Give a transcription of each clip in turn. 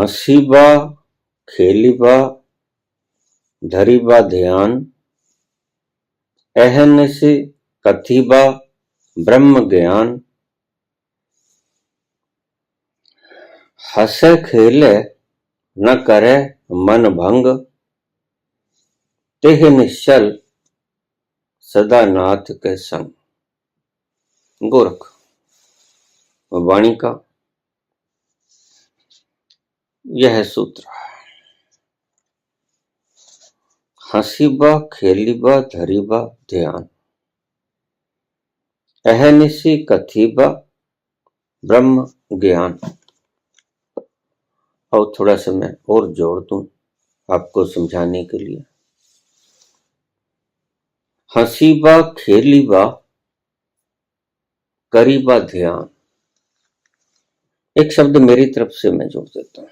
हंसीबा खेलीबा धरीबा ध्यान, अहर्निशि कथीबा ब्रह्म ज्ञान। हंसे खेले न करे मन भंग, तेह निश्चल सदा नाथ के संग। गोरख वाणी का यह सूत्र। हंसीबा खेलीबा धरीबा ध्यान, अहर्निशि कथीबा ब्रह्म ज्ञान। और थोड़ा सा मैं और जोड़ दूं आपको समझाने के लिए। हंसीबा खेलीबा करीबा ध्यान, एक शब्द मेरी तरफ से मैं जोड़ देता हूं।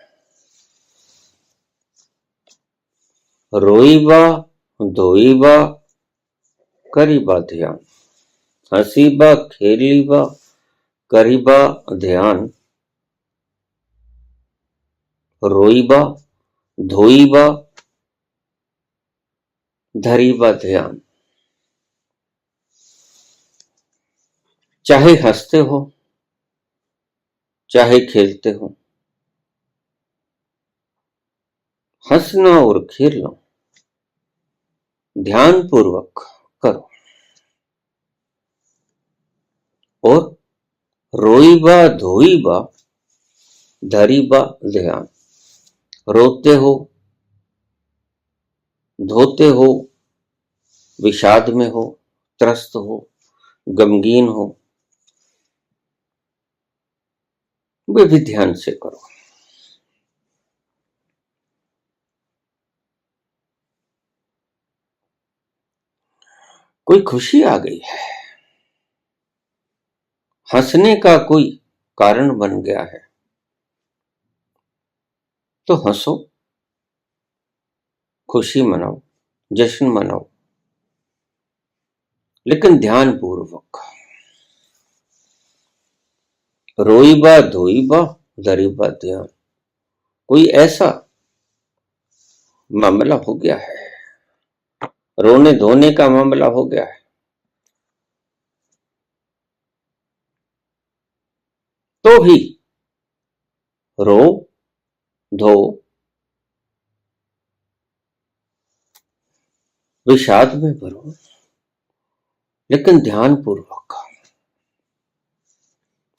रोईबा धोईबा करीबा ध्यान, हंसीबा खेलीबा करीबा ध्यान, रोईबा धोईबा धरीबा ध्यान। चाहे हंसते हो चाहे खेलते हो, हंसना और खेलना ध्यान पूर्वक करो। और रोईबा धोईबा धरीबा ध्यान, रोते हो धोते हो, विषाद में हो, त्रस्त हो, गमगीन हो, वे भी ध्यान से करो। कोई खुशी आ गई है, हंसने का कोई कारण बन गया है, तो हंसो, खुशी मनाओ, जश्न मनाओ, लेकिन ध्यान पूर्वक। रोईबा धोईबा धरीबा ध्यान, कोई ऐसा मामला हो गया है, रोने धोने का मामला हो गया है, तो भी रो धो, विषाद में भरो, लेकिन ध्यान पूर्वक।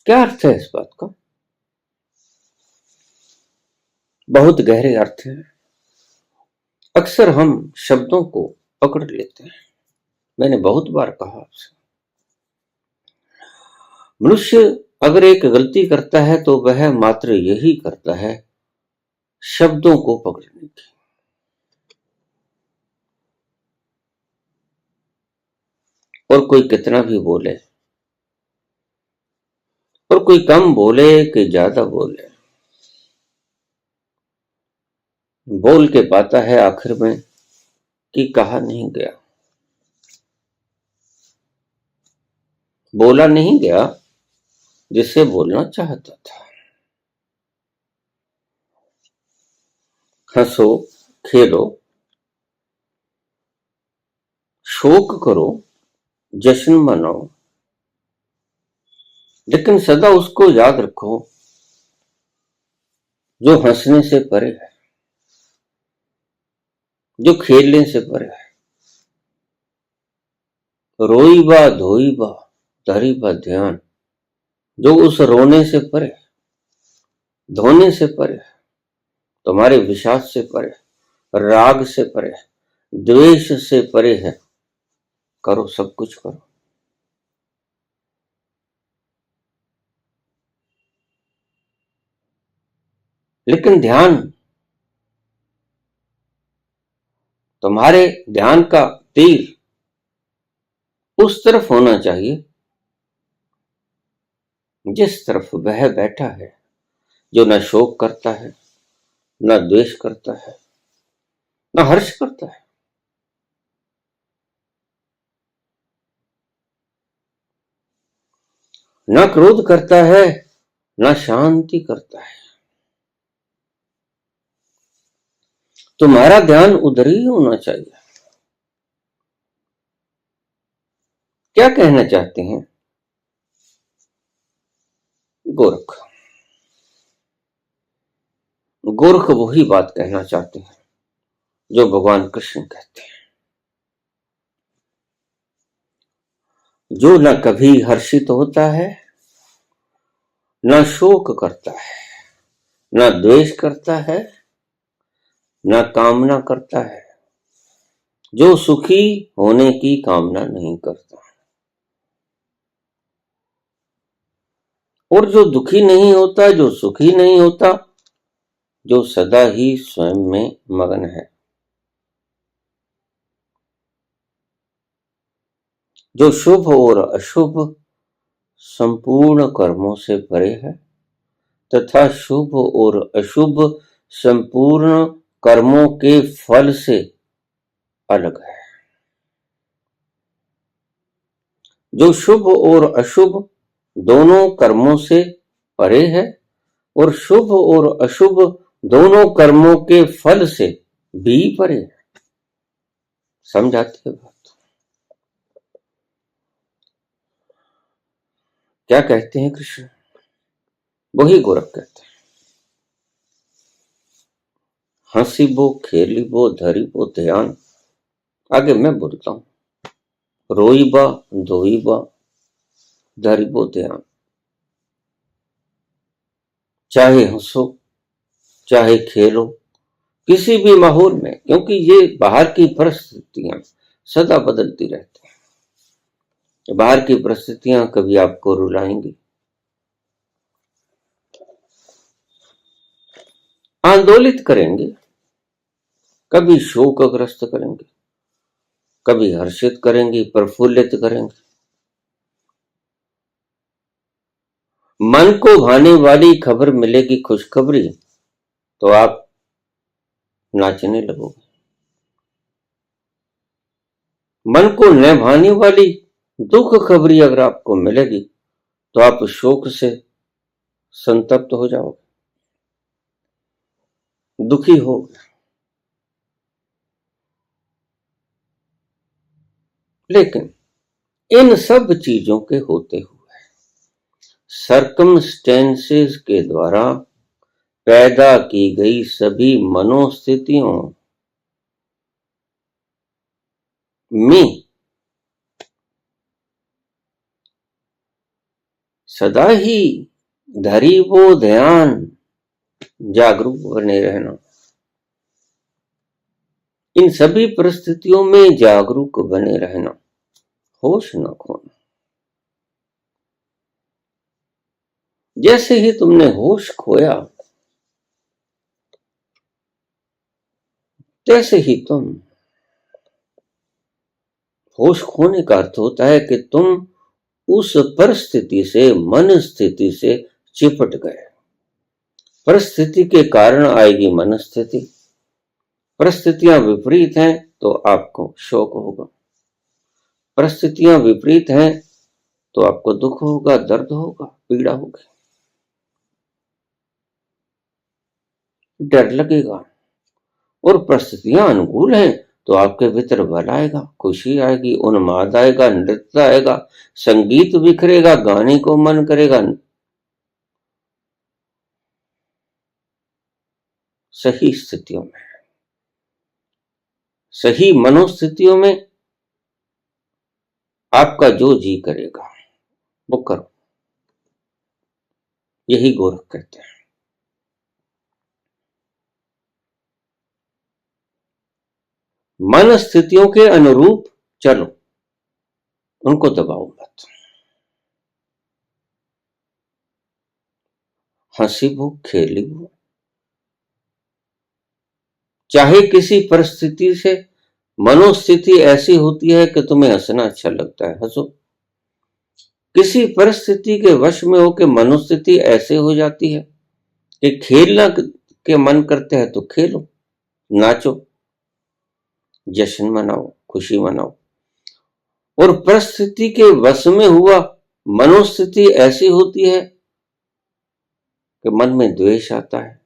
क्या अर्थ है इस बात का? बहुत गहरे अर्थ है। अक्सर हम शब्दों को पकड़ लेते हैं। मैंने बहुत बार कहा आपसे, मनुष्य अगर एक गलती करता है तो वह मात्र यही करता है, शब्दों को पकड़ने की। और कोई कितना भी बोले, और कोई कम बोले कि ज्यादा बोले, बोल के पाता है आखिर में कि कहा नहीं गया, बोला नहीं गया जिसे बोलना चाहता था। हंसो खेलो, शोक करो, जश्न मनाओ, लेकिन सदा उसको याद रखो जो हंसने से परे है, जो खेलने से परे है। रोईबा धोईबा धरीबा ध्यान, जो उस रोने से परे है, धोने से परे है, तुम्हारे विषाद से परे, राग से परे, द्वेष से परे है। करो, सब कुछ करो, लेकिन ध्यान, तुम्हारे ध्यान का तीर उस तरफ होना चाहिए जिस तरफ वह बैठा है, जो न शोक करता है, न द्वेष करता है, न हर्ष करता है। न क्रोध करता है, न शांति करता है। तुम्हारा ध्यान उधर ही होना चाहिए। क्या कहना चाहते हैं गोरख? गोरख वही बात कहना चाहते हैं जो भगवान कृष्ण कहते हैं। जो न कभी हर्षित होता है, न शोक करता है, न द्वेष करता है, न कामना करता है, जो सुखी होने की कामना नहीं करता, और जो दुखी नहीं होता, जो सुखी नहीं होता, जो सदा ही स्वयं में मगन है, जो शुभ और अशुभ संपूर्ण कर्मों से परे है तथा शुभ और अशुभ संपूर्ण कर्मों के फल से अलग है, जो शुभ और अशुभ दोनों कर्मों से परे है और शुभ और अशुभ दोनों कर्मों के फल से भी परे है। समझाते हैं बात? क्या कहते हैं कृष्ण? वही गोरख कहते हैं। हंसीबो खेलीबो धरीबो ध्यान। आगे मैं बोलता हूं, रोईबा धोईबा धरीबो ध्यान। चाहे हंसो चाहे खेलो, किसी भी माहौल में, क्योंकि ये बाहर की परिस्थितियां सदा बदलती रहती हैं। बाहर की परिस्थितियां कभी आपको रुलाएंगी, आंदोलित करेंगे, कभी शोकग्रस्त करेंगे, कभी हर्षित करेंगे, प्रफुल्लित करेंगे। मन को भाने वाली खबर मिलेगी खुशखबरी तो आप नाचने लगोगे। मन को न भाने वाली दुख खबरी अगर आपको मिलेगी तो आप शोक से संतप्त हो जाओगे, दुखी होगे। लेकिन इन सब चीजों के होते हुए सर्कमस्टेंसेस के द्वारा पैदा की गई सभी मनोस्थितियों में सदा ही धरी वो ध्यान, जागरूक बने रहना। इन सभी परिस्थितियों में जागरूक बने रहना, होश न खोना। जैसे ही तुमने होश खोया तैसे ही तुम, होश खोने का अर्थ होता है कि तुम उस परिस्थिति से, मन स्थिति से चिपट गए। परिस्थिति के कारण आएगी मनस्थिति। परिस्थितियां विपरीत हैं तो आपको शोक होगा, परिस्थितियां विपरीत हैं तो आपको दुख होगा, दर्द होगा, पीड़ा होगी, डर लगेगा। और परिस्थितियां अनुकूल हैं तो आपके भीतर बल आएगा, खुशी आएगी, उन्माद आएगा, नृत्य आएगा, संगीत बिखरेगा, गाने को मन करेगा। सही स्थितियों में, सही मनोस्थितियों में आपका जो जी करेगा वो करो। यही गोरख कहते हैं। मन स्थितियों के अनुरूप चलो, उनको दबाओ मत। हंसी वो खेली वो, चाहे किसी परिस्थिति से मनोस्थिति ऐसी होती है कि तुम्हें हंसना अच्छा लगता है, हंसो। किसी परिस्थिति के वश में हो के मनोस्थिति ऐसे हो जाती है कि खेलना के मन करते हैं तो खेलो, नाचो, जश्न मनाओ, खुशी मनाओ। और परिस्थिति के वश में हुआ मनोस्थिति ऐसी होती है कि मन में द्वेष आता है,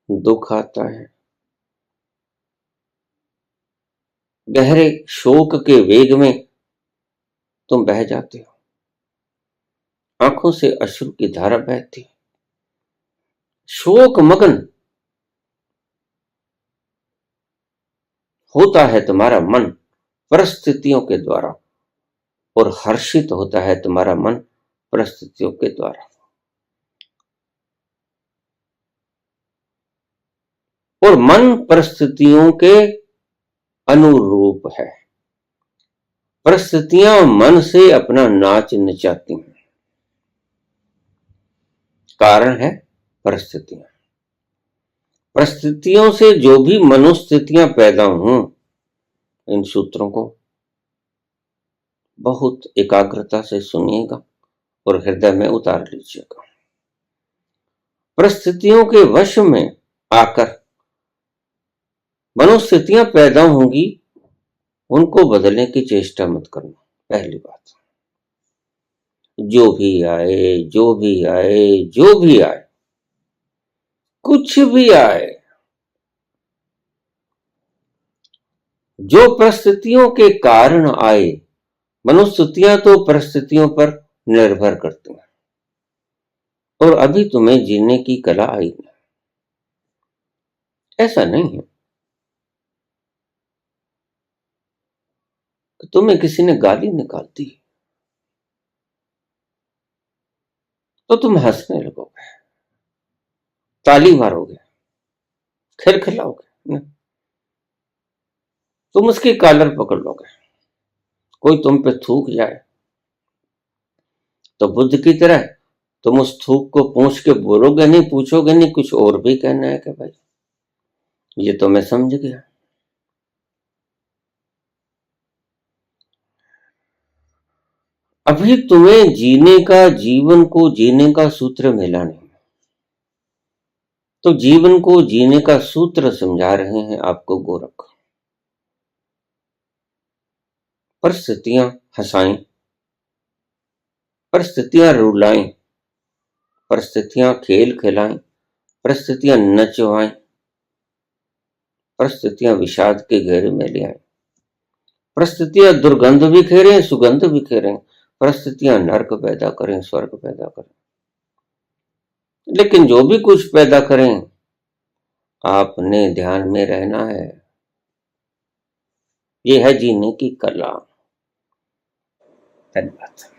दुख आता है, गहरे शोक के वेग में तुम बह जाते हो, आंखों से अश्रु की धारा बहती है, शोक मगन होता है तुम्हारा मन परिस्थितियों के द्वारा, और हर्षित होता है तुम्हारा मन परिस्थितियों के द्वारा। और मन परिस्थितियों के अनुरूप है। परिस्थितियां मन से अपना नाच नचाती हैं। कारण है परिस्थितियां। परिस्थितियों से जो भी मनोस्थितियां पैदा हों, इन सूत्रों को बहुत एकाग्रता से सुनिएगा और हृदय में उतार लीजिएगा। परिस्थितियों के वश में आकर मनोस्थितियां पैदा होंगी, उनको बदलने की चेष्टा मत करना। पहली बात, जो भी आए, जो भी आए, जो भी आए, कुछ भी आए, जो परिस्थितियों के कारण आए, मनोस्थितियां तो परिस्थितियों पर निर्भर करती हैं, और अभी तुम्हें जीने की कला आई नहीं। ऐसा नहीं है कि तुम्हें किसी ने गाली निकाल दी तो तुम हंसने लगोगे, ताली मारोगे, खिलखिलाओगे, तुम उसकी कॉलर पकड़ लोगे। कोई तुम पे थूक जाए तो बुद्ध की तरह तुम उस थूक को पूछ के बोलोगे नहीं, पूछोगे नहीं, कुछ और भी कहना है कि भाई ये तो मैं समझ गया। अभी तुम्हें जीने का, जीवन को जीने का सूत्र मिला नहीं, तो जीवन को जीने का सूत्र समझा रहे हैं आपको गोरख। परिस्थितियां हंसाएं, परिस्थितियां रुलाएं, परिस्थितियां खेल खिलाएं, परिस्थितियां नचवाएं, परिस्थितियां विषाद के घेरे में ले आए, परिस्थितियां दुर्गंध बिखेरें, सुगंध बिखेरें, परिस्थितियां नरक पैदा करें, स्वर्ग पैदा करें, लेकिन जो भी कुछ पैदा करें, आपने ध्यान में रहना है। ये है जीने की कला। धन्यवाद।